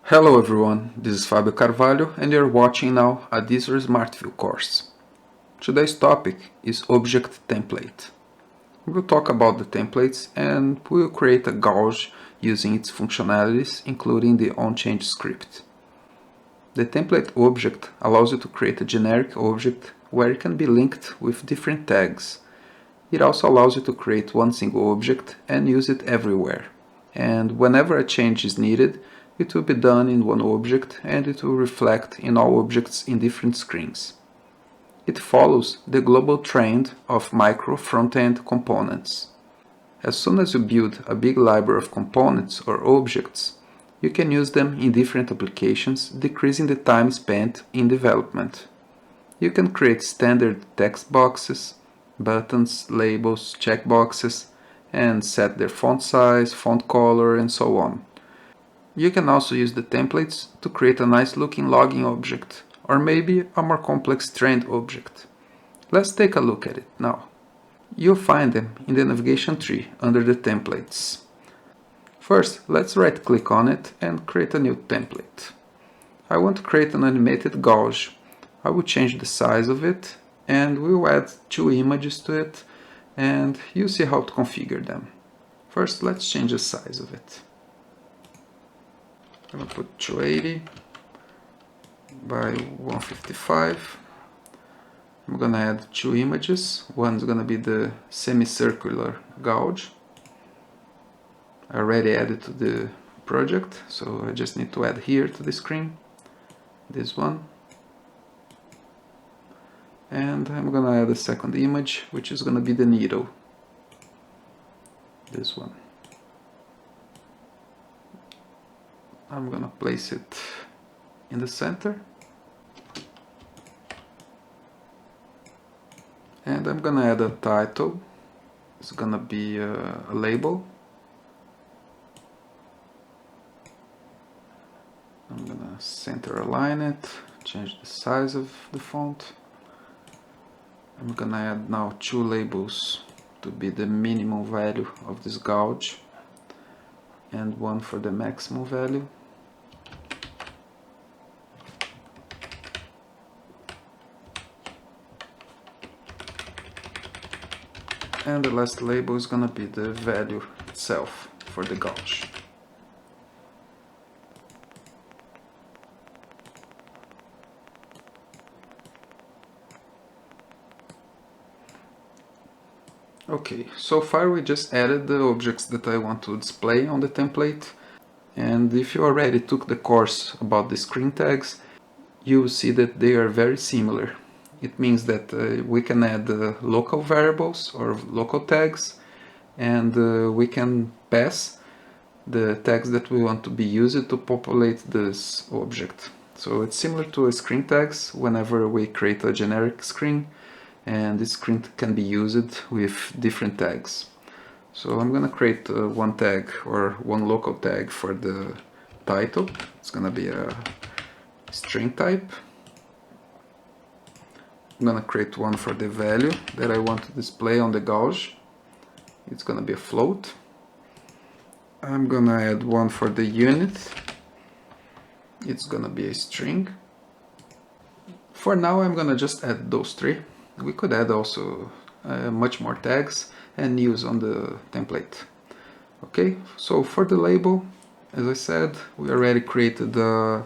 Hello everyone, this is Fabio Carvalho and you're watching now Adisra SmartView course. Today's topic is Object Template. We'll talk about the templates and we'll create a gauge using its functionalities, including the onChange script. The template object allows you to create a generic object where it can be linked with different tags. It also allows you to create one single object and use it everywhere. And whenever a change is needed, it will be done in one object and it will reflect in all objects in different screens. It follows the global trend of micro front-end components. As soon as you build a big library of components or objects, you can use them in different applications, decreasing the time spent in development. You can create standard text boxes, buttons, labels, checkboxes, and set their font size, font color, and so on. You can also use the templates to create a nice looking logging object, or maybe a more complex trend object. Let's take a look at it now. You'll find them in the navigation tree under the templates. First, let's right click on it and create a new template. I want to create an animated gauge. I will change the size of it and we'll add 2 images to it and you'll see how to configure them. First, let's change the size of it. I'm going to put 280 by 155. I'm going to add 2 images. One's going to be the semicircular gouge. I already added to the project, so I just need to add here to the screen. This one. And I'm going to add a second image, which is going to be the needle. This one. I'm gonna place it in the center and I'm gonna add a title. It's gonna be a label. I'm gonna center align it, change the size of the font. I'm gonna add now 2 labels to be the minimum value of this gouge and one for the maximum value. And the last label is gonna be the value itself for the gauge. Okay, so far we just added the objects that I want to display on the template. And if you already took the course about the screen tags, you will see that they are very similar. It means that we can add local variables or local tags, and we can pass the tags that we want to be used to populate this object. So it's similar to a screen tags whenever we create a generic screen, and this screen can be used with different tags. So I'm gonna create one tag or one local tag for the title. It's gonna be a string type. I'm gonna create one for the value that I want to display on the gauge. It's gonna be a float. I'm gonna add one for the unit. It's gonna be a string. For now I'm gonna just add those 3. We could add also much more tags and use on the template. Okay, so for the label, as I said, we already created a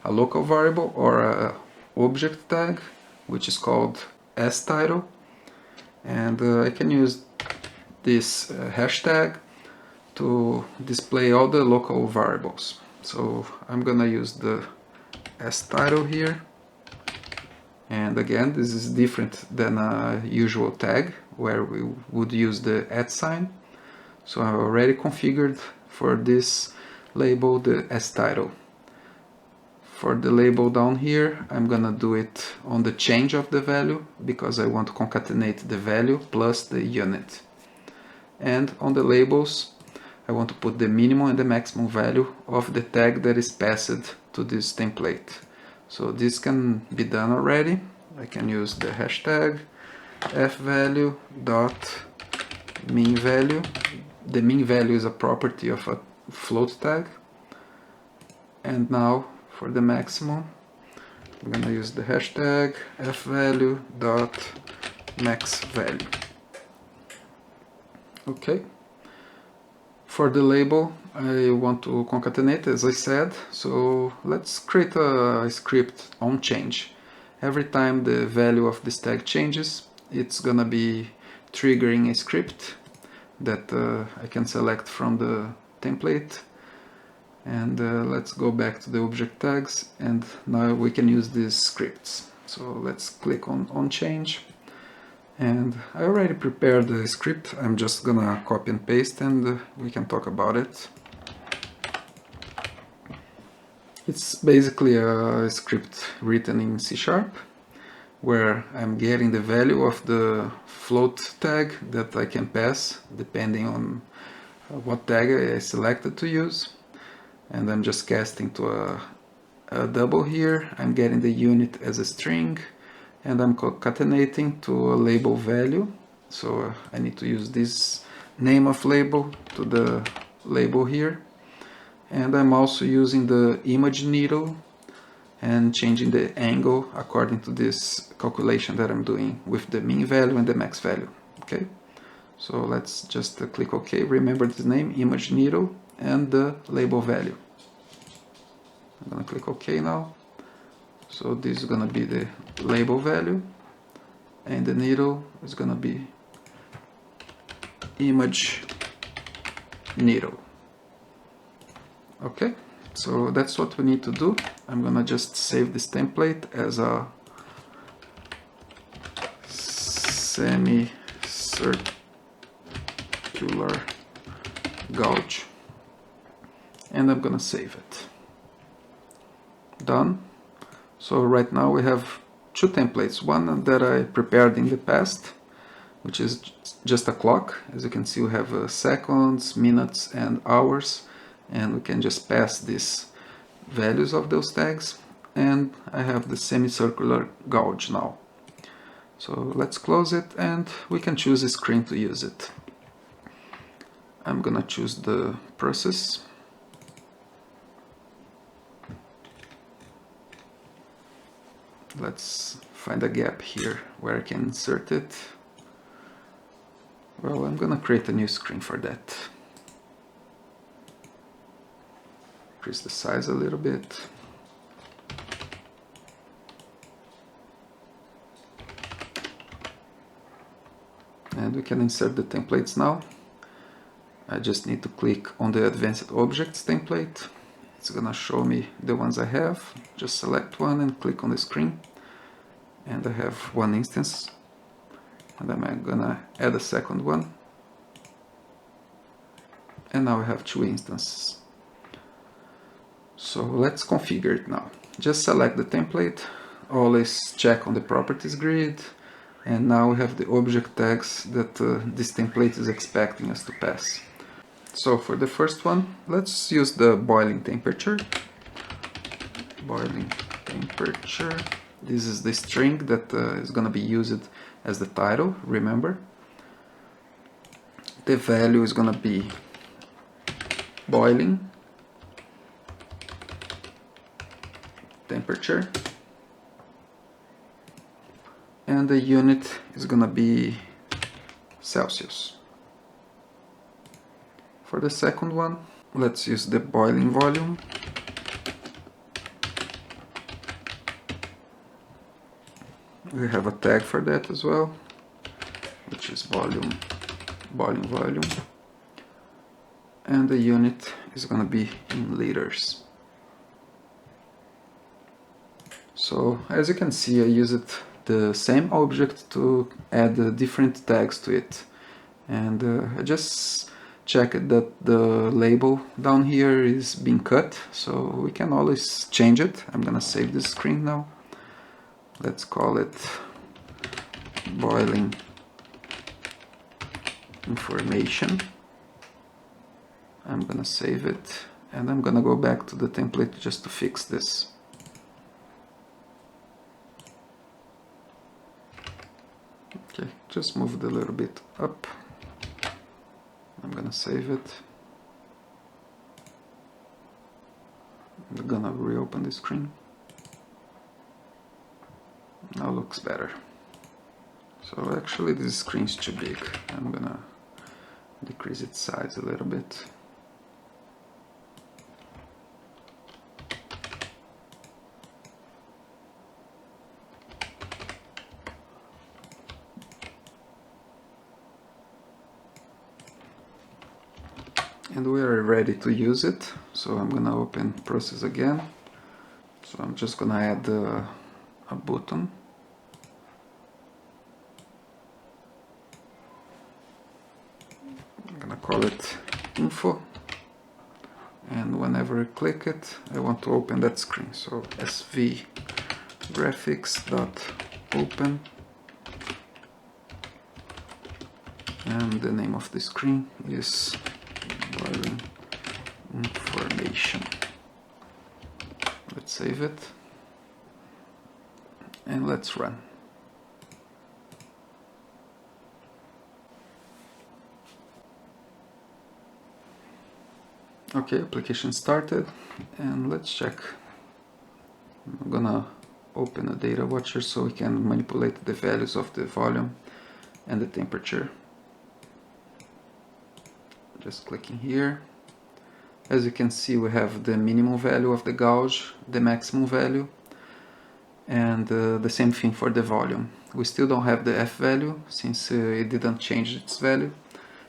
local variable or a object tag, which is called stitle, and I can use this hashtag to display all the local variables. So I'm gonna use the stitle here, and again this is different than a usual tag where we would use the @. So I've already configured for this label the stitle. For the label down here, I'm gonna do it on the change of the value because I want to concatenate the value plus the unit. And on the labels, I want to put the minimum and the maximum value of the tag that is passed to this template. So this can be done already. I can use the hashtag fvalue dot mean value. The mean value is a property of a float tag. And now for the maximum, I'm gonna use the hashtag fvalue.maxValue. Okay. For the label, I want to concatenate, as I said, so let's create a script on change. Every time the value of this tag changes, it's gonna be triggering a script that I can select from the template. And let's go back to the object tags, and now we can use these scripts. So let's click on change. And I already prepared the script. I'm just gonna copy and paste, and we can talk about it. It's basically a script written in C#, where I'm getting the value of the float tag that I can pass depending on what tag I selected to use. And I'm just casting to a double here. I'm getting the unit as a string, and I'm concatenating to a label value. So I need to use this name of label to the label here. And I'm also using the image needle and changing the angle according to this calculation that I'm doing with the min value and the max value. Okay, so let's just click OK. Remember this name, image needle, and the label value. I'm gonna click OK now. So this is gonna be the label value, and the needle is gonna be image needle. Okay, so that's what we need to do. I'm gonna just save this template as a semicircular gouge, and I'm gonna save it. Done. So right now we have two templates, one that I prepared in the past, which is just a clock. As you can see, we have seconds, minutes, and hours, and we can just pass these values of those tags. And I have the semicircular gouge now. So let's close it, and we can choose a screen to use it. I'm gonna choose the process. Let's find a gap here where I can insert it. Well, I'm gonna create a new screen for that. Increase the size a little bit. And we can insert the templates now. I just need to click on the Advanced Objects template. It's gonna show me the ones I have. Just select one and click on the screen. And I have one instance. And I'm gonna add a second one. And now I have two instances. So let's configure it now. Just select the template. Always check on the properties grid. And now we have the object tags that this template is expecting us to pass. So for the first one, let's use the boiling temperature. Boiling temperature. This is the string that is going to be used as the title, remember. The value is going to be boiling temperature. And the unit is going to be Celsius. For the second one, let's use the boiling volume. We have a tag for that as well, which is boiling volume. And the unit is going to be in liters. So as you can see, I used the same object to add different tags to it. And I just checked that the label down here is being cut, so we can always change it. I'm gonna save this screen now. Let's call it boiling information. I'm gonna save it, and I'm gonna go back to the template just to fix this. Okay, just move it a little bit up. I'm gonna save it. I'm gonna reopen the screen. Now looks better. So actually this screen is too big. I'm gonna decrease its size a little bit. And we are ready to use it. So I'm gonna open process again. So I'm just gonna add a button. I'm gonna call it info. And whenever I click it, I want to open that screen. So sv graphics.open, and the name of the screen is boiling information. Let's save it and let's run. Okay, application started, and let's check. I'm gonna open a data watcher so we can manipulate the values of the volume and the temperature. Just clicking here. As you can see, we have the minimum value of the gauge, the maximum value, and the same thing for the volume. We still don't have the F value since it didn't change its value.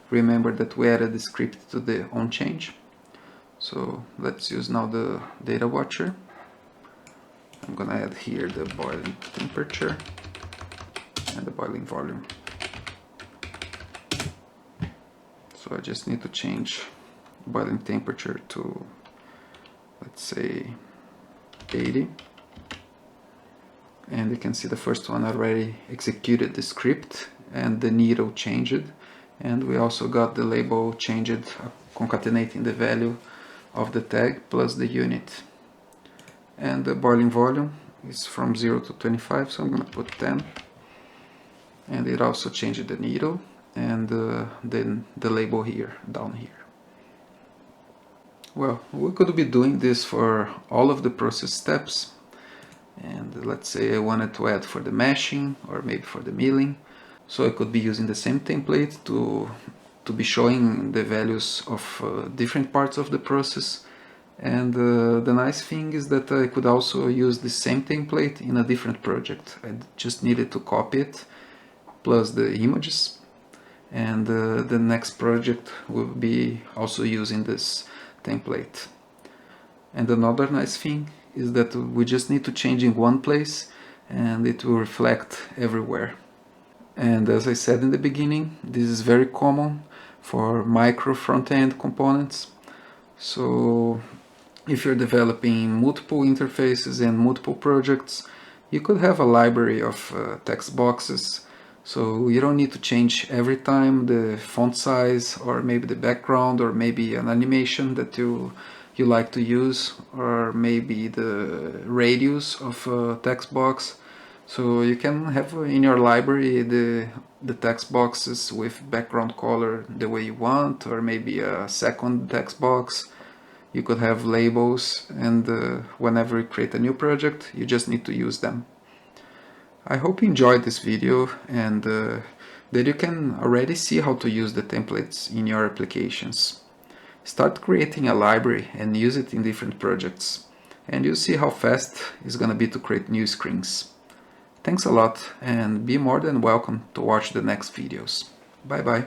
Remember that we added the script to the onChange. So let's use now the data watcher. I'm gonna add here the boiling temperature and the boiling volume. So I just need to change boiling temperature to, let's say, 80. And you can see the first one already executed the script and the needle changed. And we also got the label changed, concatenating the value of the tag plus the unit. And the boiling volume is from 0 to 25, so I'm going to put 10. And it also changed the needle and then the label here, down here. Well, we could be doing this for all of the process steps. And let's say I wanted to add for the meshing or maybe for the milling. So I could be using the same template to be showing the values of different parts of the process. And the nice thing is that I could also use the same template in a different project. I just needed to copy it plus the images, and the next project will be also using this template. And another nice thing is that we just need to change in one place and it will reflect everywhere. And as I said in the beginning, this is very common for micro front-end components. So if you're developing multiple interfaces and multiple projects, you could have a library of text boxes. So you don't need to change every time the font size or maybe the background or maybe an animation that you like to use, or maybe the radius of a text box. So you can have in your library the text boxes with background color the way you want, or maybe a second text box. You could have labels, and whenever you create a new project, you just need to use them. I hope you enjoyed this video and that you can already see how to use the templates in your applications. Start creating a library and use it in different projects, and you'll see how fast it's gonna be to create new screens. Thanks a lot, and be more than welcome to watch the next videos. Bye bye.